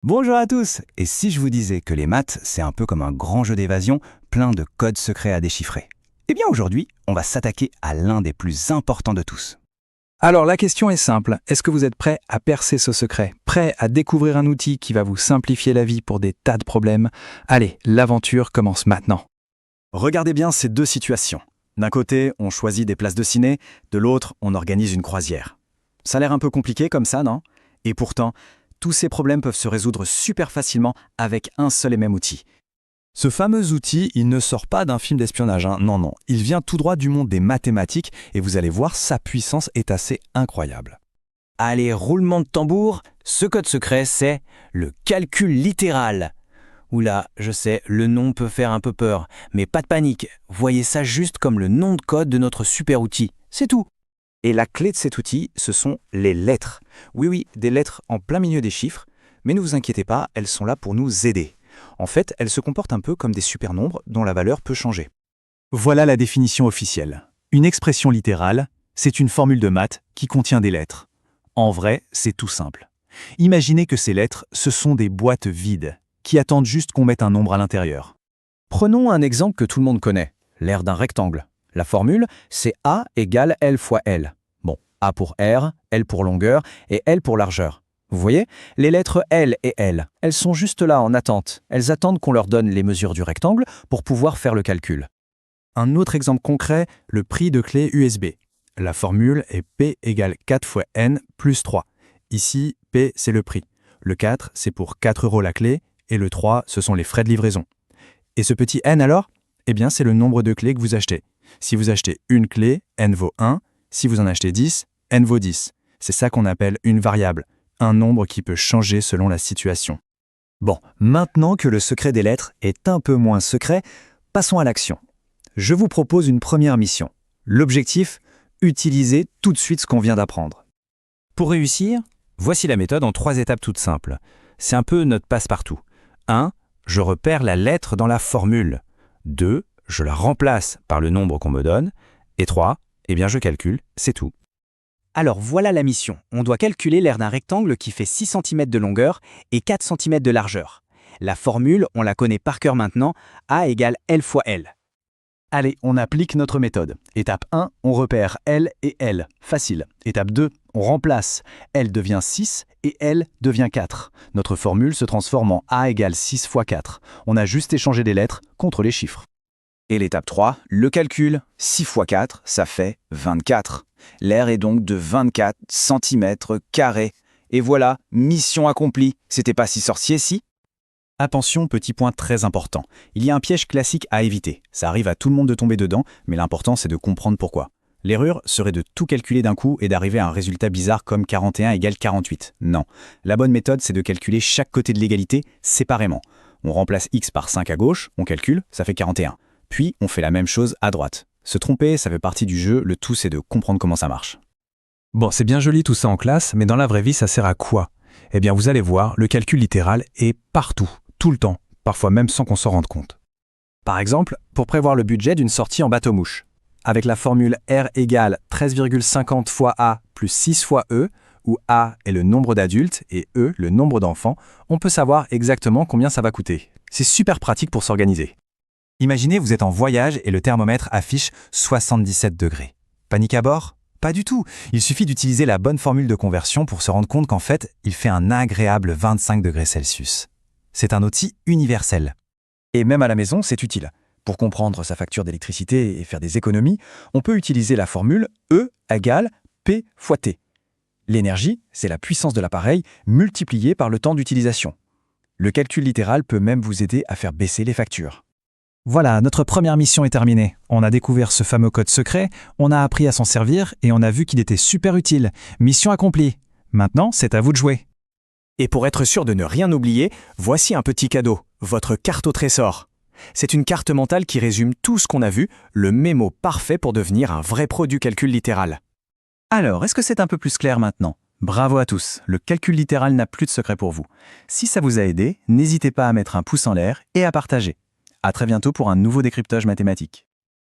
Bonjour à tous. Et si je vous disais que les maths, c'est un peu comme un grand jeu d'évasion, plein de codes secrets à déchiffrer? Eh bien aujourd'hui, on va s'attaquer à l'un des plus importants de tous. Alors la question est simple, est-ce que vous êtes prêt à percer ce secret? Prêt à découvrir un outil qui va vous simplifier la vie pour des tas de problèmes? Allez, l'aventure commence maintenant. Regardez bien ces deux situations. D'un côté, on choisit des places de ciné, de l'autre, on organise une croisière. Ça a l'air un peu compliqué comme ça, non? Et pourtant, tous ces problèmes peuvent se résoudre super facilement avec un seul et même outil. Ce fameux outil, il ne sort pas d'un film d'espionnage, hein. Non. Il vient tout droit du monde des mathématiques et vous allez voir, sa puissance est assez incroyable. Allez, roulement de tambour, ce code secret, c'est le calcul littéral. Oula, je sais, le nom peut faire un peu peur, mais pas de panique, voyez ça juste comme le nom de code de notre super outil, c'est tout. Et la clé de cet outil, ce sont les lettres. Oui, des lettres en plein milieu des chiffres, mais ne vous inquiétez pas, elles sont là pour nous aider. En fait, elles se comportent un peu comme des supernombres dont la valeur peut changer. Voilà la définition officielle. Une expression littérale, c'est une formule de maths qui contient des lettres. En vrai, c'est tout simple. Imaginez que ces lettres, ce sont des boîtes vides, qui attendent juste qu'on mette un nombre à l'intérieur. Prenons un exemple que tout le monde connaît, l'aire d'un rectangle. La formule, c'est A égale L fois L. Bon, A pour R, L pour longueur et L pour largeur. Vous voyez, les lettres L et L, elles sont juste là en attente. Elles attendent qu'on leur donne les mesures du rectangle pour pouvoir faire le calcul. Un autre exemple concret, le prix de clé USB. La formule est P égale 4 fois N plus 3. Ici, P, c'est le prix. Le 4, c'est pour 4 € la clé, et le 3, ce sont les frais de livraison. Et ce petit N alors? Eh bien, c'est le nombre de clés que vous achetez. Si vous achetez une clé, N vaut 1. Si vous en achetez 10, N vaut 10. C'est ça qu'on appelle une variable, un nombre qui peut changer selon la situation. Bon, maintenant que le secret des lettres est un peu moins secret, passons à l'action. Je vous propose une première mission. L'objectif, utiliser tout de suite ce qu'on vient d'apprendre. Pour réussir, voici la méthode en 3 étapes toutes simples. C'est un peu notre passe-partout. 1. Je repère la lettre dans la formule. 2. Je la remplace par le nombre qu'on me donne. Et 3. Eh bien je calcule, c'est tout. Alors voilà la mission. On doit calculer l'aire d'un rectangle qui fait 6 cm de longueur et 4 cm de largeur. La formule, on la connaît par cœur maintenant, A égale L fois L. Allez, on applique notre méthode. Étape 1, on repère L et L. Facile. Étape 2, on remplace. L devient 6 et L devient 4. Notre formule se transforme en A égale 6 fois 4. On a juste échangé les lettres contre les chiffres. Et l'étape 3, le calcul. 6 fois 4, ça fait 24. L'aire est donc de 24 cm². Et voilà, mission accomplie. C'était pas si sorcier, si? Attention, petit point très important. Il y a un piège classique à éviter. Ça arrive à tout le monde de tomber dedans, mais l'important c'est de comprendre pourquoi. L'erreur serait de tout calculer d'un coup et d'arriver à un résultat bizarre comme 41 égale 48. Non. La bonne méthode, c'est de calculer chaque côté de l'égalité séparément. On remplace x par 5 à gauche, on calcule, ça fait 41. Puis, on fait la même chose à droite. Se tromper, ça fait partie du jeu, le tout c'est de comprendre comment ça marche. Bon, c'est bien joli tout ça en classe, mais dans la vraie vie, ça sert à quoi? Eh bien, vous allez voir, le calcul littéral est partout, tout le temps, parfois même sans qu'on s'en rende compte. Par exemple, pour prévoir le budget d'une sortie en bateau-mouche. Avec la formule R égale 13,50 fois A plus 6 fois E, où A est le nombre d'adultes et E le nombre d'enfants, on peut savoir exactement combien ça va coûter. C'est super pratique pour s'organiser. Imaginez, vous êtes en voyage et le thermomètre affiche 77 degrés. Panique à bord? Pas du tout. Il suffit d'utiliser la bonne formule de conversion pour se rendre compte qu'en fait, il fait un agréable 25 degrés Celsius. C'est un outil universel. Et même à la maison, c'est utile. Pour comprendre sa facture d'électricité et faire des économies, on peut utiliser la formule E égale P fois T. L'énergie, c'est la puissance de l'appareil multipliée par le temps d'utilisation. Le calcul littéral peut même vous aider à faire baisser les factures. Voilà, notre première mission est terminée. On a découvert ce fameux code secret, on a appris à s'en servir et on a vu qu'il était super utile. Mission accomplie. Maintenant, c'est à vous de jouer. Et pour être sûr de ne rien oublier, voici un petit cadeau, votre carte au trésor. C'est une carte mentale qui résume tout ce qu'on a vu, le mémo parfait pour devenir un vrai pro du calcul littéral. Alors, est-ce que c'est un peu plus clair maintenant? Bravo à tous, le calcul littéral n'a plus de secret pour vous. Si ça vous a aidé, n'hésitez pas à mettre un pouce en l'air et à partager. À très bientôt pour un nouveau décryptage mathématique.